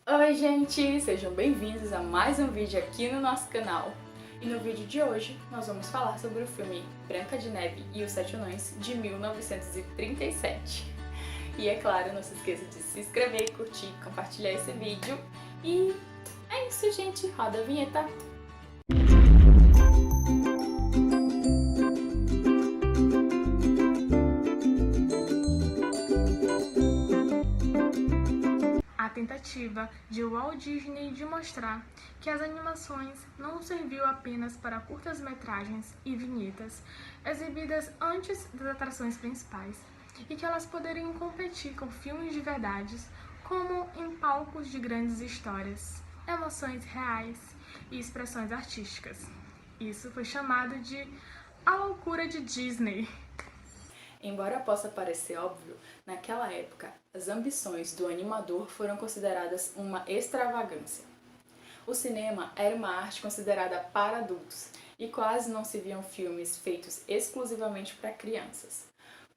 Oi gente, sejam bem-vindos a mais um vídeo aqui no nosso canal. E no vídeo de hoje nós vamos falar sobre o filme Branca de Neve e os Sete Anões de 1937. E é claro, não se esqueça de se inscrever, curtir, compartilhar esse vídeo. E é isso, gente, roda a vinheta! A tentativa de Walt Disney de mostrar que as animações não serviam apenas para curtas-metragens e vinhetas exibidas antes das atrações principais e que elas poderiam competir com filmes de verdade, como em palcos de grandes histórias, emoções reais e expressões artísticas. Isso foi chamado de a loucura de Disney. Embora possa parecer óbvio, naquela época, as ambições do animador foram consideradas uma extravagância. O cinema era uma arte considerada para adultos e quase não se viam filmes feitos exclusivamente para crianças.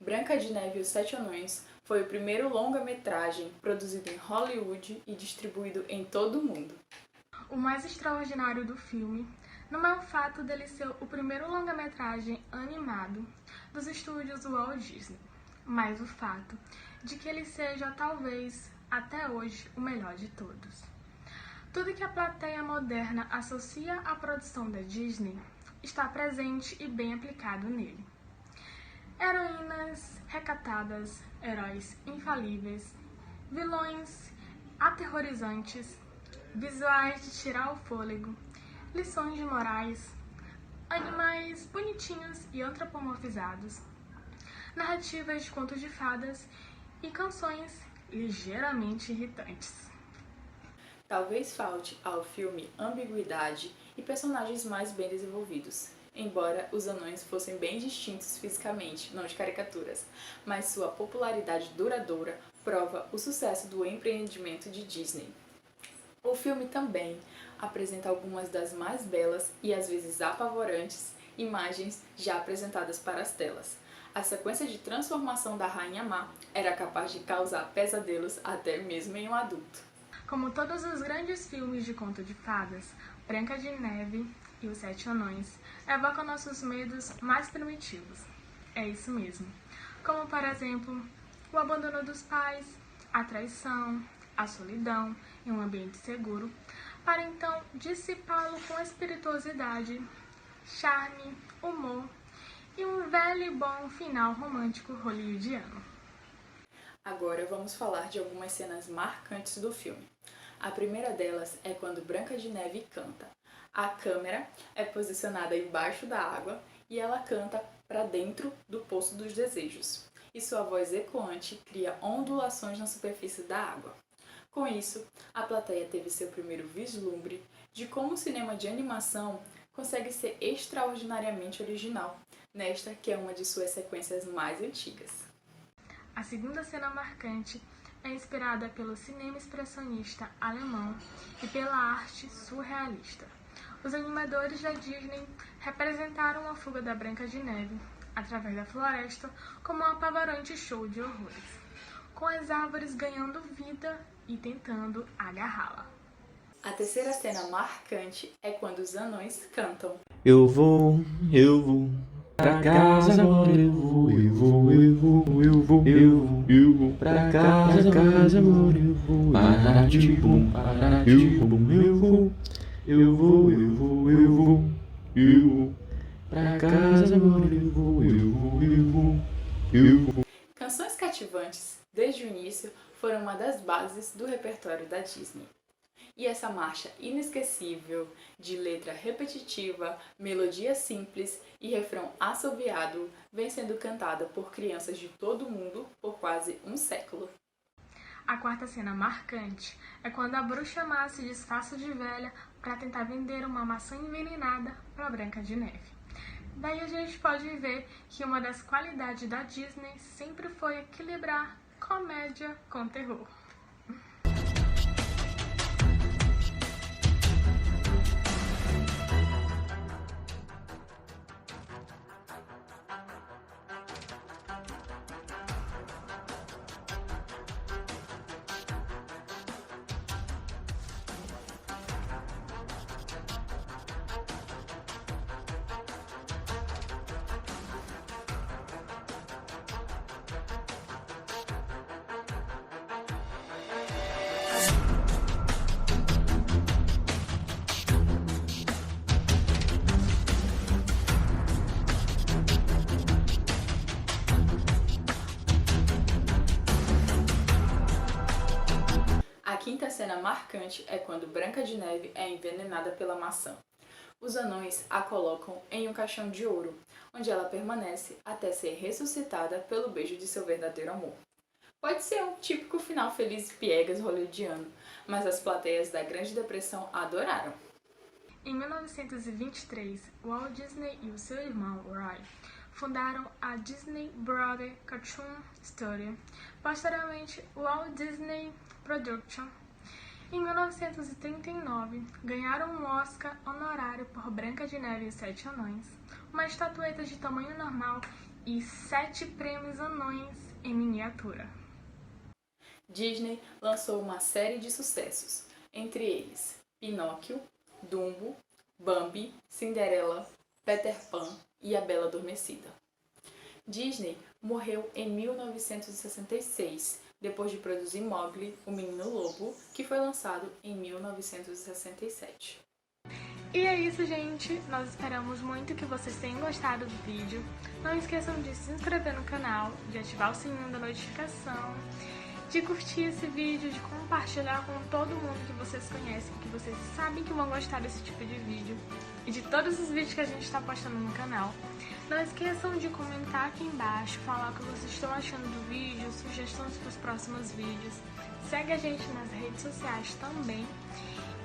Branca de Neve e os Sete Anões foi o primeiro longa-metragem produzido em Hollywood e distribuído em todo o mundo. O mais extraordinário do filme não é o fato dele ser o primeiro longa-metragem animado dos estúdios Walt Disney, mas o fato de que ele seja, talvez, até hoje, o melhor de todos. Tudo que a plateia moderna associa à produção da Disney está presente e bem aplicado nele. Heroínas recatadas, heróis infalíveis, vilões aterrorizantes, visuais de tirar o fôlego, lições de morais, animais bonitinhos e antropomorfizados, narrativas de contos de fadas e canções ligeiramente irritantes. Talvez falte ao filme ambiguidade e personagens mais bem desenvolvidos, embora os anões fossem bem distintos fisicamente, não de caricaturas, mas sua popularidade duradoura prova o sucesso do empreendimento de Disney. O filme também apresenta algumas das mais belas e às vezes apavorantes imagens já apresentadas para as telas. A sequência de transformação da Rainha Má era capaz de causar pesadelos até mesmo em um adulto. Como todos os grandes filmes de conto de fadas, Branca de Neve e os Sete Anões evocam nossos medos mais primitivos. É isso mesmo. Como, por exemplo, o abandono dos pais, a traição, a solidão em um ambiente seguro, para então dissipá-lo com espirituosidade, charme, humor e um velho e bom final romântico hollywoodiano. Agora vamos falar de algumas cenas marcantes do filme. A primeira delas é quando Branca de Neve canta. A câmera é posicionada embaixo da água e ela canta para dentro do Poço dos Desejos, e sua voz ecoante cria ondulações na superfície da água. Com isso, a plateia teve seu primeiro vislumbre de como o cinema de animação consegue ser extraordinariamente original, nesta que é uma de suas sequências mais antigas. A segunda cena marcante é inspirada pelo cinema expressionista alemão e pela arte surrealista. Os animadores da Disney representaram a fuga da Branca de Neve através da floresta como um apavorante show de horrores, com as árvores ganhando vida e tentando agarrá-la. A terceira cena marcante é quando os anões cantam. Eu vou pra casa agora, eu vou pra casa agora, eu vou paratibum, eu vou pra casa agora, eu vou. Canções cativantes, desde o início, foram uma das bases do repertório da Disney. E essa marcha inesquecível, de letra repetitiva, melodia simples e refrão assobiado, vem sendo cantada por crianças de todo o mundo por quase um século. A quarta cena marcante é quando a bruxa má se disfarça de velha para tentar vender uma maçã envenenada para Branca de Neve. Daí a gente pode ver que uma das qualidades da Disney sempre foi equilibrar comédia com terror. cena marcante é quando Branca de Neve é envenenada pela maçã. Os anões a colocam em um caixão de ouro, onde ela permanece até ser ressuscitada pelo beijo de seu verdadeiro amor. Pode ser um típico final feliz piegas hollywoodiano, mas as plateias da Grande Depressão adoraram. Em 1923, Walt Disney e o seu irmão Roy fundaram a Disney Brother Cartoon Studio, posteriormente Walt Disney Production. Em 1939, ganharam um Oscar honorário por Branca de Neve e os Sete Anões, uma estatueta de tamanho normal e 7 prêmios anões em miniatura. Disney lançou uma série de sucessos, entre eles Pinóquio, Dumbo, Bambi, Cinderela, Peter Pan e A Bela Adormecida. Disney morreu em 1966, depois de produzir Mowgli, o Menino Lobo, que foi lançado em 1967. E é isso, gente. Nós esperamos muito que vocês tenham gostado do vídeo. Não esqueçam de se inscrever no canal, de ativar o sininho da notificação, de curtir esse vídeo, de compartilhar com todo mundo que vocês conhecem, que vocês sabem que vão gostar desse tipo de vídeo e de todos os vídeos que a gente está postando no canal. Não esqueçam de comentar aqui embaixo, falar o que vocês estão achando do vídeo, sugestões para os próximos vídeos. Segue a gente nas redes sociais também.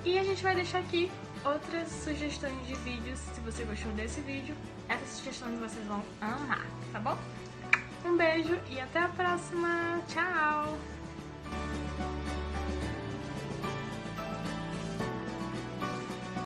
E a gente vai deixar aqui outras sugestões de vídeos. Se você gostou desse vídeo, essas sugestões vocês vão amar, tá bom? Um beijo e até a próxima. Tchau!